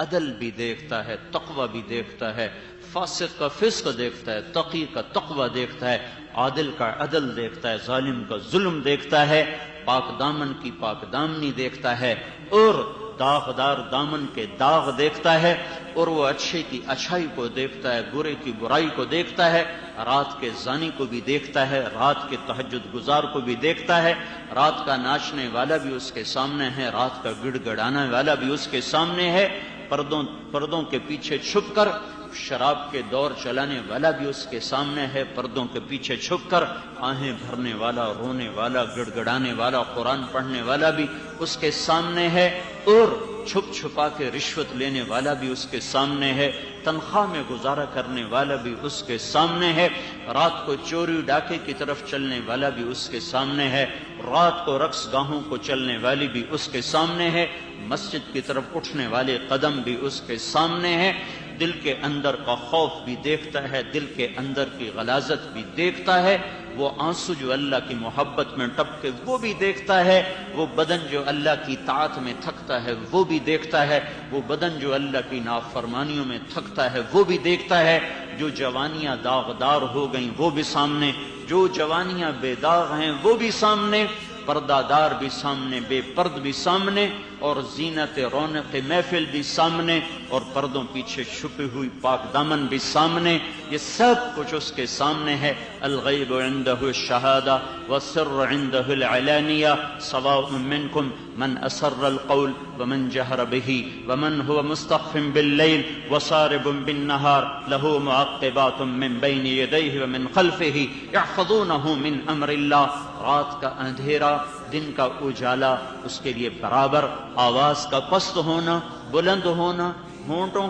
عدل بھی دیکھتا ہے، تقوی بھی دیکھتا ہے، فاسق کا فسق دیکھتا ہے، تقی کا تقوی دیکھتا ہے، عادل کا عدل دیکھتا ہے، ظالم کا ظلم دیکھتا ہے، پاک دامن کی پاک دامنی دیکھتا ہے، اور داغدار دامن کے داغ دیکھتا ہے، اور وہ اچھے کی اچھائی کو دیکھتا ہے، برے کی برائی کو دیکھتا ہے، رات کے زانی کو بھی دیکھتا ہے، رات کے تہجد گزار کو بھی دیکھتا ہے، رات کا ناچنے والا بھی اس کے سامنے ہے، رات کا گڑ گڑانے والا بھی اس کے سامنے ہے، پردوں کے پیچھے چھپ کر شراب کے دور چلانے والا بھی اس کے سامنے ہے، پردوں کے پیچھے چھپ کر آہیں بھرنے والا، رونے والا، گڑ گڑانے والا، قرآن پڑھنے والا بھی اس کے سامنے ہے، اور چھپ چھپا کے رشوت لینے والا بھی اس کے سامنے ہے، تنخواہ میں گزارا کرنے والا بھی اس کے سامنے ہے، رات کو چوری ڈاکے کی طرف چلنے والا بھی اس کے سامنے ہے، رات کو رقص گاہوں کو چلنے والی بھی اس کے سامنے ہے، مسجد کی طرف اٹھنے والے قدم بھی اس کے سامنے ہے، دل کے اندر کا خوف بھی دیکھتا ہے، دل کے اندر کی غلاظت بھی دیکھتا ہے، وہ آنسو جو اللہ کی محبت میں ٹپکے وہ بھی دیکھتا ہے، وہ بدن جو اللہ کی طاعت میں تھکتا ہے وہ بھی دیکھتا ہے، وہ بدن جو اللہ کی نافرمانیوں میں تھکتا ہے وہ بھی دیکھتا ہے، جو جوانیاں داغدار ہو گئیں وہ بھی سامنے، جو جوانیاں بے داغ ہیں وہ بھی سامنے، پردہ دار بھی سامنے، بے پرد بھی سامنے، اور زینت رونق محفل بھی سامنے، اور پردوں پیچھے چھپی ہوئی پاک دامن بھی سامنے، یہ سب کچھ اس کے سامنے ہے۔ الغیب عنده الشہادہ والسر عنده العلانیہ سواء منکم من اسر القول ومن جہر به ومن هو مستخف باللیل وصارب بالنہار له معقبات من بین یدیہ ومن خلفہ یحفظونہ من امر اللہ۔ رات کا اندھیرا، دن کا اجالا اس کے لیے برابر، آواز کا پست ہونا، بلند ہونا، ہونٹوں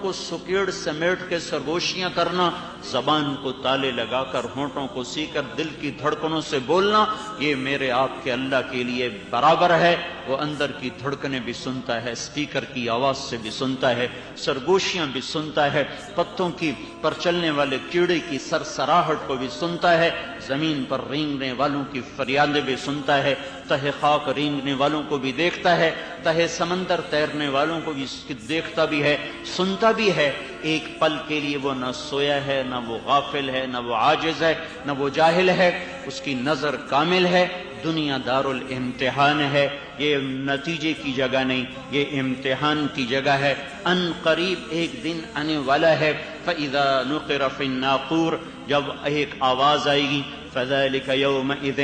کو سکیڑ سمیٹ کے سرگوشیاں کرنا، زبان کو تالے لگا کر ہونٹوں کو سی کر دل کی دھڑکنوں سے بولنا، یہ میرے آپ کے اللہ کے لیے برابر ہے۔ وہ اندر کی دھڑکنیں بھی سنتا ہے، سپیکر کی آواز سے بھی سنتا ہے، سرگوشیاں بھی سنتا ہے، پتوں کی پر چلنے والے کیڑے کی سرسراہٹ کو بھی سنتا ہے، زمین پر رینگنے والوں کی فریادیں بھی سنتا ہے، تہ خاک رینگنے والوں کو بھی دیکھتا ہے، تہ سمندر تیرنے والوں کو بھی دیکھتا بھی ہے، سنتا بھی ہے۔ ایک پل کے لیے وہ نہ سویا ہے، نہ وہ غافل ہے، نہ وہ عاجز ہے، نہ وہ جاہل ہے، اس کی نظر کامل ہے۔ دنیا دار الامتحان ہے، یہ نتیجے کی جگہ نہیں، یہ امتحان کی جگہ ہے۔ ان قریب ایک دن آنے والا ہے، فَإِذَا نُقِرَ فِي النَّاقُورِ، جب ایک آواز آئے گی، فَذَلِكَ يَوْمَئِذٍ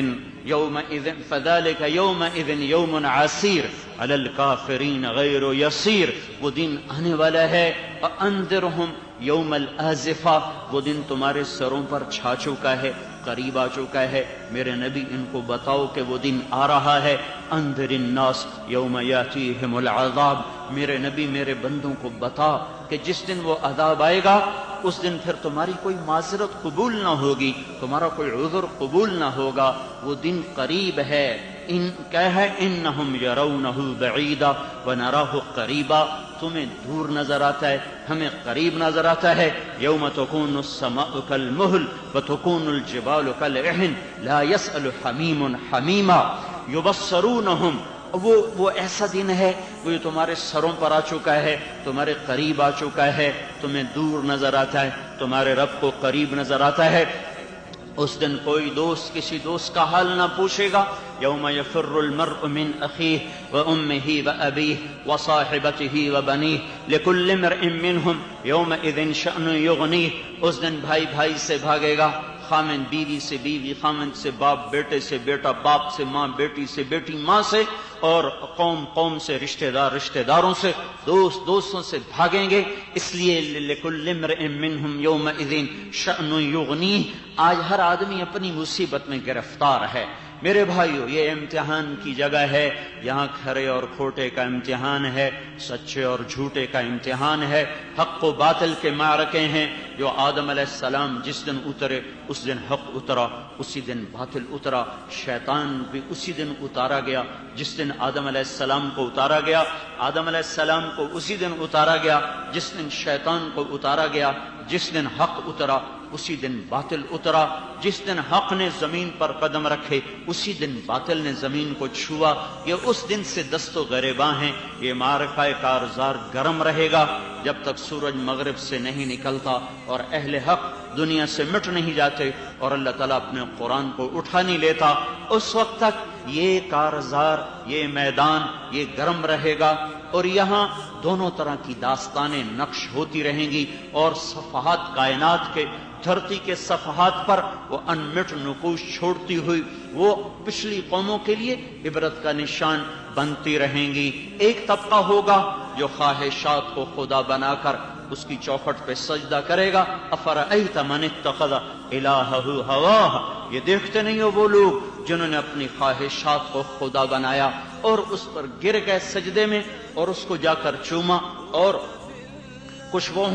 يَوْمٌ عَسِيرٌ عَلَى الْكَافِرِينَ غَيْرُ يَسِيرٌ، وہ دن آنے والا ہے۔ وَأَنذِرْهُمْ يَوْمَ الْآزِفَةِ، وہ دن تمہارے سروں پر چھا چکا ہے، قریب آ چکا ہے، میرے نبی ان کو بتاؤ کہ وہ دن آ رہا ہے۔ انذر الناس یوم یاتیہم العذاب، میرے نبی میرے بندوں کو بتا کہ جس دن وہ عذاب آئے گا اس دن پھر تمہاری کوئی معذرت قبول نہ ہوگی، تمہارا کوئی عذر قبول نہ ہوگا، وہ دن قریب ہے۔ کیا ہے؟ انہم یرونہ بعیدا ونراہ قریبا، تمہیں دور نظر آتا ہے، ہمیں قریب نظر آتا ہے۔ یوم تکون السماء کالمہل وتکون الجبال کالعہن لا یسأل حمیم حمیما یبصرونہم، وہ ایسا دن ہے وہ تمہارے سروں پر آ چکا ہے، تمہارے قریب آ چکا ہے، تمہیں دور نظر آتا ہے، تمہارے رب کو قریب نظر آتا ہے۔ اس دن کوئی دوست کسی دوست کا حال نہ پوچھے گا۔ یوم یفر المرء من اخیہ وامہ وابیہ وصاحبتہ وبنیہ لکل امرئ منہم یومئذ شأن یغنیہ، اس دن بھائی بھائی سے بھاگے گا، خامن بیوی سے بیوی، خامن سے باپ بیٹے سے بیٹا، باپ سے ماں، بیٹی سے بیٹی ماں سے، اور قوم سے رشتہ دار رشتہ داروں سے، دوستوں سے بھاگیں گے۔ اس لیے لکل امرئ منہم یومئذ شأن یغنیہ، آج ہر آدمی اپنی مصیبت میں گرفتار ہے۔ میرے بھائیو، یہ امتحان کی جگہ ہے، یہاں کھرے اور کھوٹے کا امتحان ہے، سچے اور جھوٹے کا امتحان ہے، حق و باطل کے معرکے ہیں۔ جو آدم علیہ السلام جس دن اترے اس دن حق اترا، اسی دن باطل اترا، شیطان بھی اسی دن اتارا گیا جس دن آدم علیہ السلام کو اتارا گیا، آدم علیہ السلام کو اسی دن اتارا گیا جس دن شیطان کو اتارا گیا، جس دن حق اترا اسی دن باطل اترا. جس دن حق نے زمین پر قدم رکھے اسی دن باطل نے زمین کو چھوا. یہ اس دن سے دست و گریباں ہیں. یہ معرکہ کارزار گرم رہے گا جب تک سورج مغرب سے نہیں نکلتا اور اہل حق دنیا سے مٹ نہیں جاتے اور اللہ تعالیٰ اپنے قرآن کو اٹھا نہیں لیتا. اس وقت تک یہ کارزار، یہ میدان، یہ گرم رہے گا اور یہاں دونوں طرح کی داستانیں نقش ہوتی رہیں گی اور صفحات کائنات کے، دھرتی کے صفحات پر وہ انمٹ نقوش چھوڑتی ہوئی وہ پچھلی قوموں کے لیے عبرت کا نشان بنتی رہیں گی. ایک طبقہ ہوگا جو خواہشات کو خدا بنا کر اس کی چوکھٹ پہ سجدہ کرے گا. افرأیت من اتخذ الہہ ہواہ، یہ دیکھتے نہیں ہو وہ لوگ جنہوں نے اپنی خواہشات کو خدا بنایا اور اس پر گر گئے سجدے میں اور اس کو جا کر چوما. اور کچھ وہ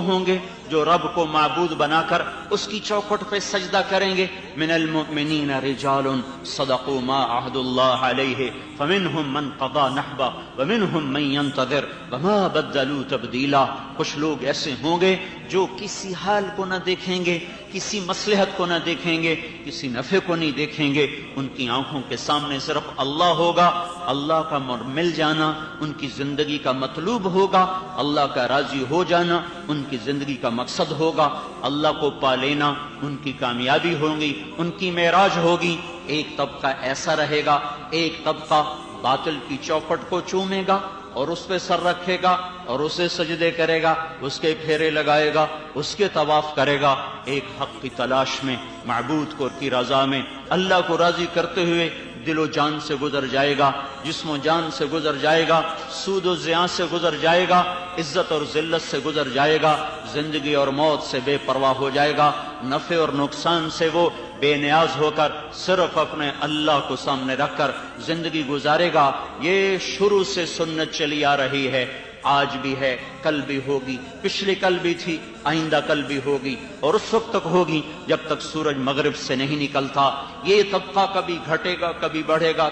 ہوں گے جو رب کو معبود بنا کر اس کی چوکھٹ پہ سجدہ کریں گے. من المؤمنین رجال صدقوا ما عہد اللہ علیہ فمنہم من قضى نحبہ ومنہم من ينتظر وما بدلوا تبدیلا. کچھ لوگ ایسے ہوں گے جو کسی حال کو نہ دیکھیں گے، کسی مصلحت کو نہ دیکھیں گے، کسی نفع کو نہیں دیکھیں گے. ان کی آنکھوں کے سامنے صرف اللہ ہوگا. اللہ کا مل جانا ان کی زندگی کا مطلوب ہوگا. اللہ کا راضی ہو جانا ان کی زندگی کا مقصد ہوگا. اللہ کو پا لینا ان کی کامیابی ہوگی، ان کی معراج ہوگی. ایک طبقہ ایسا رہے گا، ایک طبقہ باطل کی چوکھٹ کو چومے گا اور اس پہ سر رکھے گا اور اسے سجدے کرے گا، اس کے پھیرے لگائے گا، اس کے طواف کرے گا. ایک حق کی تلاش میں، معبود کو کی رضا میں، اللہ کو راضی کرتے ہوئے دل و جان سے گزر جائے گا، جسم و جان سے گزر جائے گا، سود و زیاں سے گزر جائے گا، عزت اور ذلت سے گزر جائے گا، زندگی اور موت سے بے پرواہ ہو جائے گا، نفع اور نقصان سے وہ بے نیاز ہو کر صرف اپنے اللہ کو سامنے رکھ کر زندگی گزارے گا. یہ شروع سے سنت چلی آ رہی ہے، آج بھی ہے، کل بھی ہوگی، پچھلے کل بھی تھی، آئندہ کل بھی ہوگی اور اس وقت تک ہوگی جب تک سورج مغرب سے نہیں نکلتا. یہ طبقہ کبھی گھٹے گا کبھی بڑھے گا.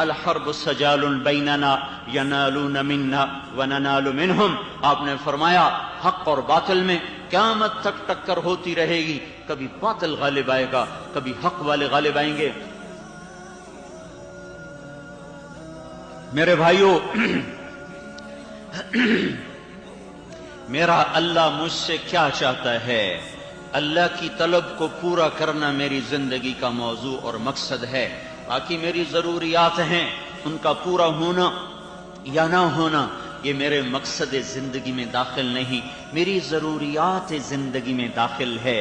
الحرب سجال بیننا ینالون منا وننال منہم. آپ نے فرمایا حق اور باطل میں قیامت تک ٹکر ہوتی رہے گی. کبھی باطل غالب آئے گا، کبھی حق والے غالب آئیں گے. میرے بھائیو، میرا اللہ مجھ سے کیا چاہتا ہے؟ اللہ کی طلب کو پورا کرنا میری زندگی کا موضوع اور مقصد ہے. باقی میری ضروریات ہیں، ان کا پورا ہونا یا نہ ہونا یہ میرے مقصد زندگی میں داخل نہیں، میری ضروریات زندگی میں داخل ہے.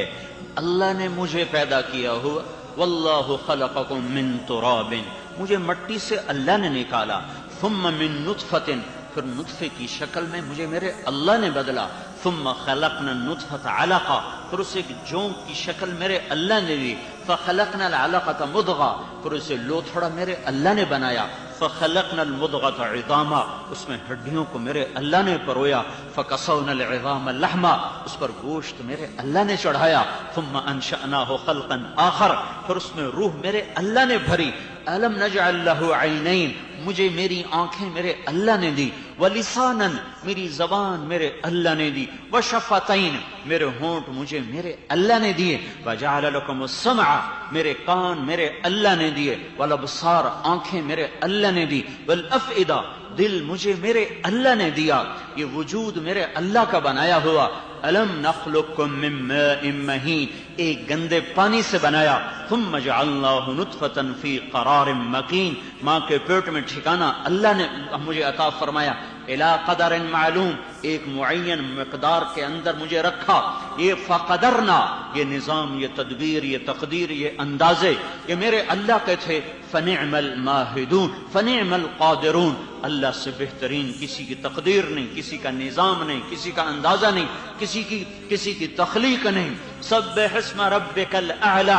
اللہ نے مجھے پیدا کیا ہوا، واللہ خلقکم من تراب، مجھے مٹی سے اللہ نے نکالا، ثم من نطفۃ، پھر نطفے کی شکل میں مجھے میرے اللہ نے بدلا، ثم خلقنا النطفۃ علقہ، پھر اسے ایک جونک کی شکل میرے اللہ نے دی، فخلقنا العلقۃ مضغہ، پھر اسے لوتھڑا میرے اللہ نے بنایا، فخلقنا المضغۃ عظاما، اس میں ہڈیوں کو میرے اللہ نے پرویا، فکسونا العظام لحما، اس پر گوشت میرے اللہ نے چڑھایا، ثم انشأناہ خلقا آخر، پھر اس میں روح میرے اللہ نے بھری. الم نجعل لہ عینین، مجھے میری آنکھیں میرے اللہ نے دی، ولسانا، میری زبان میرے اللہ نے دی، وشفتین، میرے ہونٹ مجھے میرے اللہ نے دیے، وجعل لکم السمع، میرے کان میرے اللہ نے دیے، والابصار، آنکھیں میرے اللہ نے دی، والافئدہ، دل مجھے میرے اللہ نے دیا. یہ وجود میرے اللہ کا بنایا ہوا. الم نخلقکم من ماء مہین، ایک گندے پانی سے بنایا، ثم جعلناہ نطفۃ فی قرار مکین، ماں کے پیٹ میں ٹھکانہ اللہ نے مجھے عطا فرمایا، الی قدر معلوم، ایک معین مقدار کے اندر مجھے رکھا. یہ فقدرنا، یہ نظام، یہ تدبیر، یہ تقدیر، یہ اندازے یہ میرے اللہ کے تھے. فنعم الماہدون فنعم القادرون، اللہ سے بہترین کسی کی تقدیر نہیں، کسی کا نظام نہیں، کسی کا اندازہ نہیں، کسی کی تخلیق نہیں. سبح اسم ربک الاعلی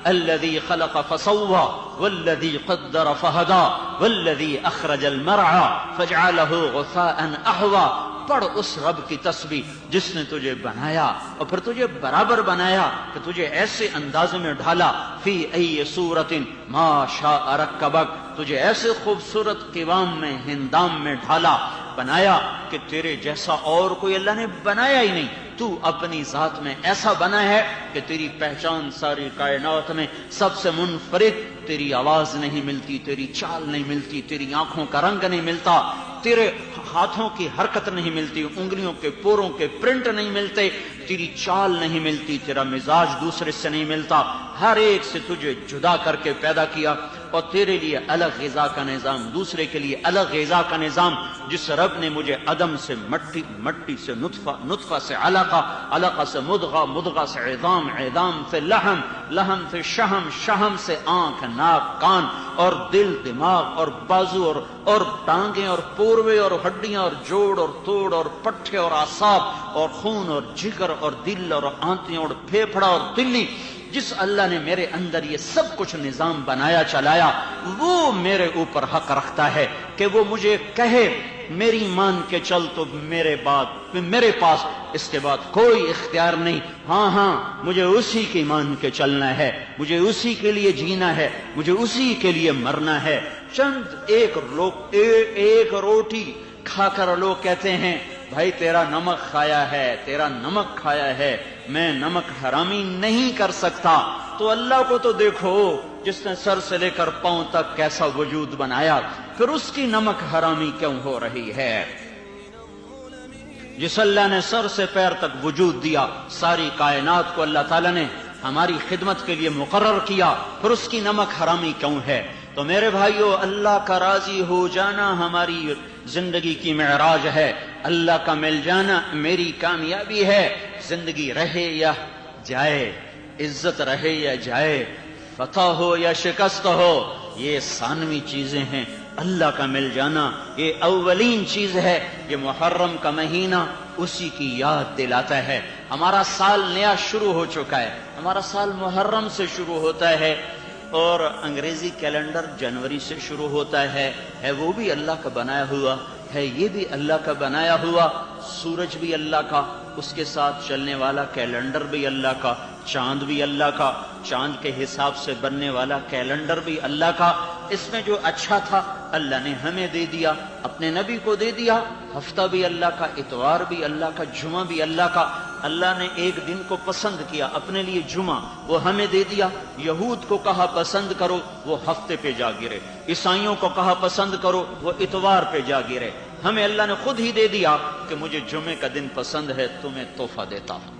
الذي خلق فسوى والذي قدر فهدى والذي اخرج المرعى فجعله غثاء احوى. پڑھ اس رب کی تسبیح جس نے تجھے بنایا اور پھر تجھے برابر بنایا، کہ تجھے ایسے انداز میں ڈھالا، فی ای صورت ما شاء رکبک، تجھے ایسے خوبصورت قوام میں، ہندام میں ڈھالا، بنایا کہ تیرے جیسا اور کوئی اللہ نے بنایا ہی نہیں. تو اپنی ذات میں ایسا بنا ہے کہ تیری پہچان ساری کائنات میں سب سے منفرد. تیری آواز نہیں ملتی، تیری چال نہیں ملتی، تیری آنکھوں کا رنگ نہیں ملتا، تیرے ہاتھوں کی حرکت نہیں ملتی، انگلیوں کے پوروں کے پرنٹ نہیں ملتے، تیری چال نہیں ملتی، تیرا مزاج دوسرے سے نہیں ملتا. ہر ایک سے تجھے جدا کر کے پیدا کیا اور تیرے لیے الگ غذا کا نظام، دوسرے کے لیے الگ غذا کا نظام. جس رب نے مجھے عدم سے مٹی، مٹی سے نطفہ، نطفہ سے علقہ، علقہ سے مدغہ، مدغہ سے عظام، عظام سے لحم، لحم سے شہم، شہم سے آنکھ، ناک، کان اور دل، دماغ اور بازو اور ٹانگیں اور پوروے اور ہڈیاں اور جوڑ اور توڑ اور پٹھے اور اعصاب اور خون اور جگر اور دل اور آنتیں اور پھیپھڑا اور تلی، جس اللہ نے میرے اندر یہ سب کچھ نظام بنایا چلایا، وہ میرے اوپر حق رکھتا ہے کہ وہ مجھے کہے میری مان کے چل تو میرے پاس اس کے بعد کوئی اختیار نہیں. ہاں مجھے اسی کی مان کے چلنا ہے، مجھے اسی کے لیے جینا ہے، مجھے اسی کے لیے مرنا ہے. چند ایک روٹی کھا کر لوگ کہتے ہیں بھائی تیرا نمک کھایا ہے، تیرا نمک کھایا ہے، میں نمک حرامی نہیں کر سکتا. تو اللہ کو تو دیکھو جس نے سر سے لے کر پاؤں تک کیسا وجود بنایا، پھر اس کی نمک حرامی کیوں ہو رہی ہے؟ جس اللہ نے سر سے پیر تک وجود دیا، ساری کائنات کو اللہ تعالیٰ نے ہماری خدمت کے لیے مقرر کیا، پھر اس کی نمک حرامی کیوں ہے؟ تو میرے بھائیو، اللہ کا راضی ہو جانا ہماری زندگی کی معراج ہے. اللہ کا مل جانا میری کامیابی ہے. زندگی رہے یا جائے، عزت رہے یا جائے، فتح ہو یا شکست ہو، یہ ثانوی چیزیں ہیں. اللہ کا مل جانا یہ اولین چیز ہے. یہ محرم کا مہینہ اسی کی یاد دلاتا ہے. ہمارا سال نیا شروع ہو چکا ہے، ہمارا سال محرم سے شروع ہوتا ہے اور انگریزی کیلنڈر جنوری سے شروع ہوتا ہے وہ بھی اللہ کا بنایا ہوا ہے، یہ بھی اللہ کا بنایا ہوا. سورج بھی اللہ کا، اس کے ساتھ چلنے والا کیلنڈر بھی اللہ کا، چاند بھی اللہ کا، چاند کے حساب سے بننے والا کیلنڈر بھی اللہ کا. اس میں جو اچھا تھا اللہ نے ہمیں دے دیا، اپنے نبی کو دے دیا. ہفتہ بھی اللہ کا، اتوار بھی اللہ کا، جمعہ بھی اللہ کا. اللہ نے ایک دن کو پسند کیا اپنے لیے جمعہ، وہ ہمیں دے دیا. یہود کو کہا پسند کرو، وہ ہفتے پہ جا گرے. عیسائیوں کو کہا پسند کرو، وہ اتوار پہ جا گرے. ہمیں اللہ نے خود ہی دے دیا کہ مجھے جمعے کا دن پسند ہے، تمہیں تحفہ دیتا ہوں.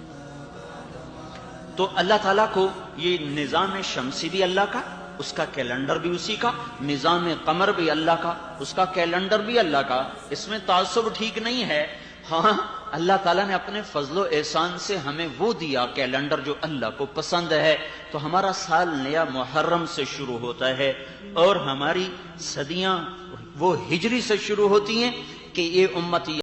تو اللہ تعالیٰ کو یہ نظام شمسی بھی اللہ کا، اس کا کیلنڈر بھی اسی کا، نظام قمر بھی اللہ کا، اس کا کیلنڈر بھی اللہ کا. اس میں تعصب ٹھیک نہیں ہے. ہاں اللہ تعالیٰ نے اپنے فضل و احسان سے ہمیں وہ دیا کیلنڈر جو اللہ کو پسند ہے. تو ہمارا سال نیا محرم سے شروع ہوتا ہے اور ہماری صدیاں وہ ہجری سے شروع ہوتی ہیں کہ یہ امت